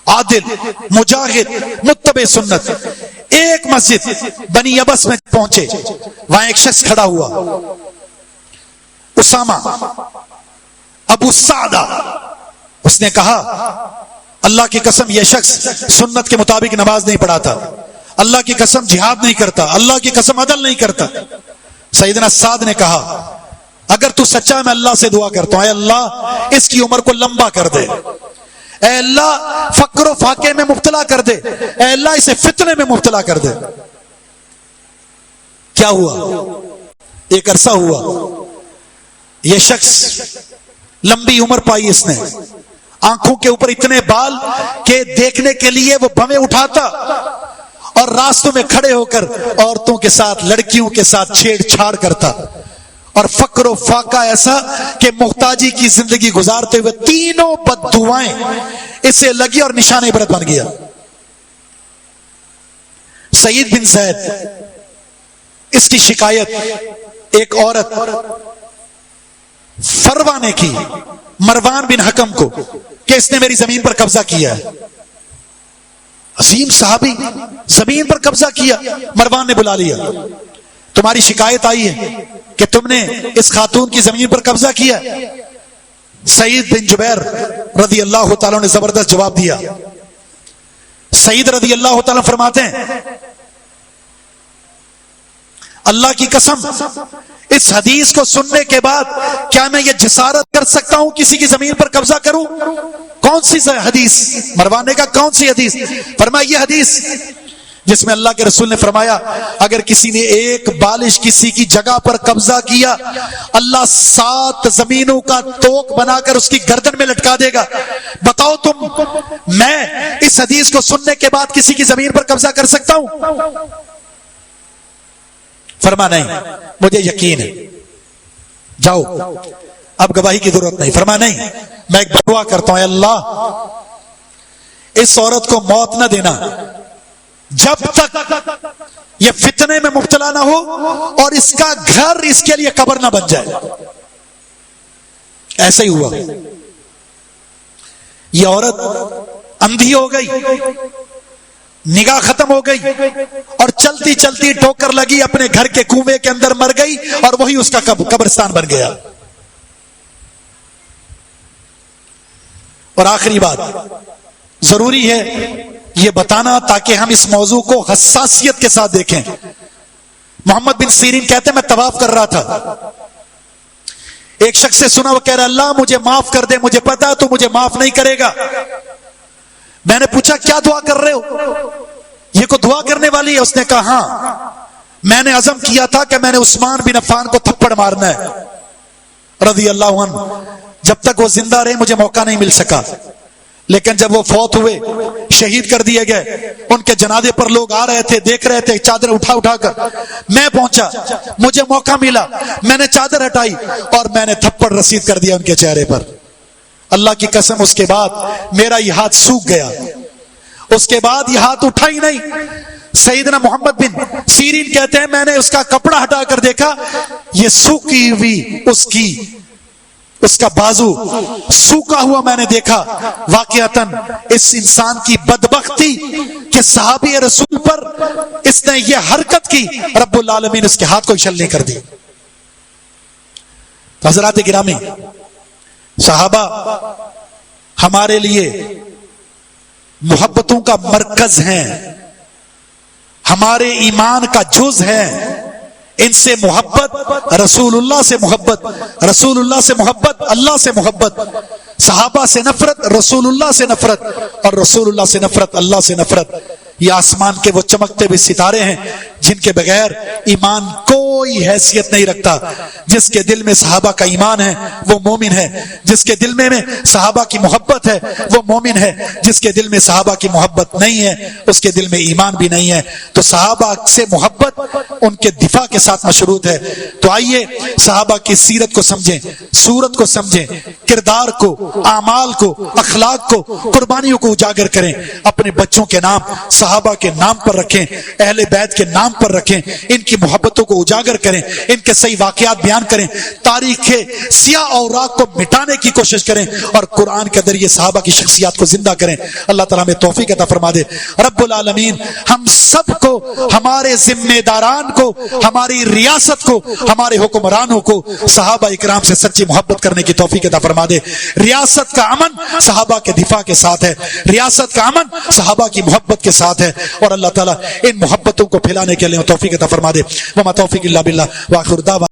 عادل، مجاہد، متبع سنت۔ ایک مسجد بنی ابس میں پہنچے، وہاں ایک شخص کھڑا ہوا، اسامہ ابو سعدہ، اس نے کہا اللہ کی قسم یہ شخص سنت کے مطابق نماز نہیں پڑھاتا، اللہ کی قسم جہاد نہیں کرتا، اللہ کی قسم عدل نہیں کرتا۔ سیدنا سعد نے کہا اگر تو سچا ہے میں اللہ سے دعا کرتا ہوں، اے اللہ اس کی عمر کو لمبا کر دے، اے اللہ فقر و فاقے میں مبتلا کر دے، اے اللہ اسے فتنے میں مبتلا کر دے۔ کیا ہوا؟ ایک عرصہ ہوا، یہ شخص لمبی عمر پائی اس نے، آنکھوں کے اوپر اتنے بال کہ دیکھنے کے لیے وہ بمیں اٹھاتا اور راستوں میں کھڑے ہو کر عورتوں کے ساتھ، لڑکیوں کے ساتھ چھیڑ چھاڑ کرتا، اور فقر و فاقہ ایسا کہ محتاجی کی زندگی گزارتے ہوئے تینوں بددعائیں اسے لگی اور نشان عبرت بن گیا۔ سعید بن زید، اس کی شکایت ایک عورت فروا نے کی مروان بن حکم کو کہ اس نے میری زمین پر قبضہ کیا ہے۔ عظیم صحابی، زمین پر قبضہ کیا۔ مروان نے بلا لیا، تمہاری شکایت آئی ہے کہ تم نے اس خاتون کی زمین پر قبضہ کیا۔ سعید بن جبیر رضی اللہ تعالیٰ نے زبردست جواب دیا۔ سعید رضی اللہ تعالیٰ فرماتے ہیں اللہ کی قسم اس حدیث کو سننے کے بعد کیا میں یہ جسارت کر سکتا ہوں کسی کی زمین پر قبضہ کروں؟ کون سی حدیث؟ مروان نے کہا کون سی حدیث؟ فرمایا یہ حدیث جس میں اللہ کے رسول نے فرمایا اگر کسی نے ایک بالش کسی کی جگہ پر قبضہ کیا اللہ 7 زمینوں کا توق بنا کر اس کی گردن میں لٹکا دے گا۔ بتاؤ تم، میں اس حدیث کو سننے کے بعد کسی کی زمین پر قبضہ کر سکتا ہوں؟ فرما نہیں، مجھے یقین ہے، جاؤ اب گواہی کی ضرورت نہیں۔ فرما نہیں، میں ایک دعا کرتا ہوں، اے اللہ اس عورت کو موت نہ دینا جب تک یہ فتنے میں مبتلا نہ ہو اور اس کا گھر اس کے لیے قبر نہ بن جائے۔ ایسا ہی ہوا، یہ عورت اندھی ہو گئی، نگاہ ختم ہو گئی اور چلتی چلتی ٹھوکر لگی، اپنے گھر کے کنویں کے اندر مر گئی اور وہی اس کا قبرستان بن گیا۔ اور آخری بات ضروری ہے یہ بتانا تاکہ ہم اس موضوع کو حساسیت کے ساتھ دیکھیں۔ محمد بن سیرین کہتے ہیں میں طواف کر رہا تھا، ایک شخص سے سنا وہ کہہ رہا اللہ مجھے معاف کر دے، مجھے پتا تو مجھے معاف نہیں کرے گا۔ میں نے پوچھا کیا دعا کر رہے ہو؟ یہ کو دعا کرنے والی ہے؟ اس نے کہا ہاں، میں نے عزم کیا تھا کہ میں نے عثمان بن عفان کو تھپڑ مارنا ہے رضی اللہ عنہ، جب تک وہ زندہ رہے مجھے موقع نہیں مل سکا، لیکن جب وہ فوت ہوئے شہید کر دیے گئے ان کے جنازے پر لوگ آ رہے تھے، دیکھ رہے تھے چادر اٹھا اٹھا کر، میں پہنچا، مجھے موقع ملا، میں نے چادر ہٹائی اور میں نے تھپڑ رسید کر دیا ان کے چہرے پر۔ اللہ کی قسم اس کے بعد میرا یہ ہاتھ سوکھ گیا، اس کے بعد یہ ہاتھ اٹھا ہی نہیں۔ سیدنا محمد بن سیرین کہتے ہیں میں نے اس کا کپڑا ہٹا کر دیکھا، یہ سوکھی ہوئی اس کا بازو سوکھا ہوا میں نے دیکھا۔ واقعتاً اس انسان کی بدبختی کہ صحابی رسول پر اس نے یہ حرکت کی، رب العالمین اس کے ہاتھ کو چھل نہیں کر دی۔ حضرات گرامی، صحابہ ہمارے لیے محبتوں کا مرکز ہیں، ہمارے ایمان کا جز ہیں۔ ان سے محبت، رسول اللہ سے محبت، رسول اللہ سے محبت، اللہ سے محبت، صحابہ سے نفرت، رسول اللہ سے نفرت، اور رسول اللہ سے نفرت، اللہ سے نفرت۔ یہ آسمان کے وہ چمکتے ہوئے ستارے ہیں جن کے بغیر ایمان کوئی حیثیت نہیں رکھتا۔ جس کے دل میں صحابہ کا ایمان ہے وہ مومن ہے، جس کے دل میں صحابہ کی محبت ہے وہ مومن ہے، جس کے دل میں صحابہ کی محبت نہیں ہے اس کے دل میں ایمان بھی نہیں ہے۔ تو صحابہ سے محبت ان کے دفاع کے ساتھ مشروط ہے۔ تو آئیے صحابہ کی سیرت کو سمجھیں، صورت کو سمجھیں، کردار کو، اعمال کو، اخلاق کو، قربانیوں کو اجاگر کریں، اپنے بچوں کے نام صحابہ کے نام پر رکھیں، اہل بیت کے نام پر رکھیں، ان کی محبتوں کو اجاگر کریں، ان کے صحیح واقعات بیان کریں، تاریخ سیاہ اوراق کو مٹانے کی کوشش کریں اور قرآن کے ذریعے صحابہ کی شخصیات کو زندہ کریں۔ اللہ تعالیٰ ہمیں توفیق عطا فرما دے۔ رب العالمین ہم سب کو، ہمارے ذمہ داران کو، ہماری ریاست کو، ہمارے حکمرانوں کو صحابہ اکرام سے سچی محبت کرنے کی توفیق عطا فرما دے۔ ریاست کا امن صحابہ کے دفاع کے ساتھ ہے، ریاست کا امن صحابہ کی محبت کے ساتھ ہے، اور اللہ تعالیٰ ان محبتوں کو پھیلانے کے لیے توفیق عطا فرما دے۔ وما توفیق الا باللہ، وآخر دعوانا